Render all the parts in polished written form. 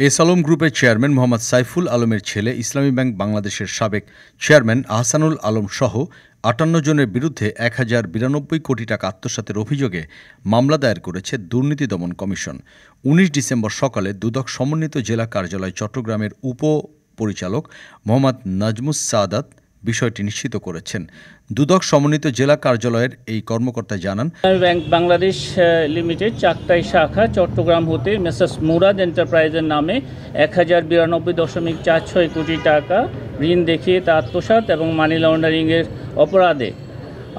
S Alam গ্রুপের chairman Mohammad Saiful আলমের ছেলে ইসলামী ব্যাংক বাংলাদেশের সাবেক চেয়ারম্যান আহসানুল আলম সহ ৫৮ জনের বিরুদ্ধে ১,০৯২ কোটি টাকা আত্মসাতের অভিযোগে মামলা দায়ের করেছে দুর্নীতি দমন কমিশন। ১৯ ডিসেম্বর সকালে দুদক সমন্বিত জেলা কার্যালয় চট্টগ্রামের উপপরিচালক মোহাম্মদ নাজমুস সাদাত বিষয়টি নিশ্চিত করেছেন। দুদক সমন্বিত জেলা কার্যালয়ের এই কর্মকর্তা জানান, ব্যাংক বাংলাদেশ লিমিটেড চাকতাই শাখা চট্টগ্রাম হতে মেসার্স মুরাদ এন্টারপ্রাইজের নামে ১,০৯২.৪৬ কোটি টাকা ঋণ দেখিয়ে তা আত্মসাৎ এবং মানি লন্ডারিংয়ের অপরাধে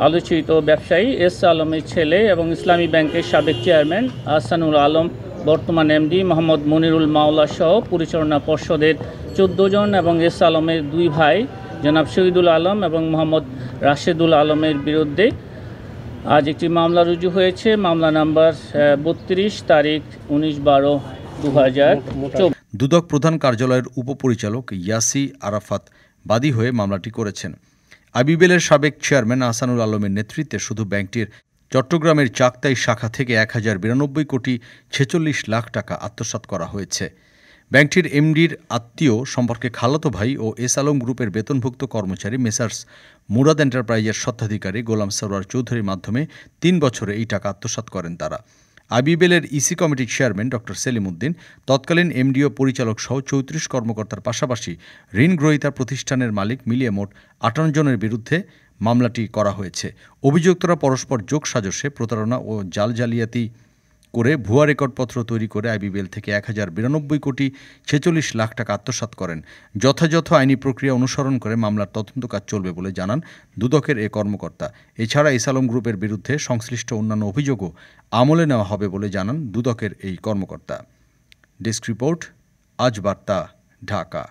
আলোচিত ব্যবসায়ী এস আলমের ছেলে এবং ইসলামী ব্যাংকের সাবেক চেয়ারম্যান আহসানুল আলম, বর্তমান এমডি মোহাম্মদ মনিরুল মাওলা সহ পরিচালনা পর্ষদের ১৪ জন এবং এস আলমের ২ ভাই জনাব শহীদুল আলম এবং মোহাম্মদ রাশেদুল আলমের বিরুদ্ধে আজ একটি মামলা রুজু হয়েছে। মামলা নাম্বার ৩২ তারিখ ১৯/১২/২০২৪। দুদক প্রধান কার্যালয়ের উপপরিচালক ইয়াসি আরাফাত বাদী হয়ে মামলাটি করেছেন। আইবিএলের সাবেক চেয়ারম্যান আহসানুল আলমের নেতৃত্বে শুধু ব্যাংকটির চট্টগ্রামের চাকতাই শাখা থেকে ১,০৯২ কোটি ৪৬ লাখ টাকা আত্মসাৎ করা হয়েছে। ব্যাংকটির এমডির আত্মীয় সম্পর্কে খালাতো ভাই ও এস আলম গ্রুপের বেতনভুক্ত কর্মচারী মেসার্স মুরাদ এন্টারপ্রাইজের স্বত্বাধিকারী গোলাম সরওয়ার চৌধুরীর মাধ্যমে ৩ বছরে এই টাকা আত্মসাৎ করেন তারা। আইবিএলের ইসি কমিটির চেয়ারম্যান ডক্টর সেলিম উদ্দিন, তৎকালীন এমডি ও পরিচালক সহ ৩৪ কর্মকর্তার পাশাপাশি ঋণ গ্রহীতা প্রতিষ্ঠানের মালিক মিলিয়ে মোট ৫৮ জনের বিরুদ্ধে মামলাটি করা হয়েছে। অভিযুক্তরা পরস্পর যোগসাজশে প্রতারণা ও জালিয়াতি করে ভুয়া রেকর্ডপত্র তৈরি করে আইবিএল থেকে ১,০৯২ কোটি ৪৬ লাখ টাকা আত্মসাৎ করেন। যথাযথ আইনি প্রক্রিয়া অনুসরণ করে মামলার তদন্ত কাজ চলবে বলে জানান দুদকের এ কর্মকর্তা। এছাড়া এস আলম গ্রুপের বিরুদ্ধে সংশ্লিষ্ট অন্যান্য অভিযোগও আমলে নেওয়া হবে বলে জানান দুদকের এই কর্মকর্তা। ডেস্ক রিপোর্ট, আজ বার্তা, ঢাকা।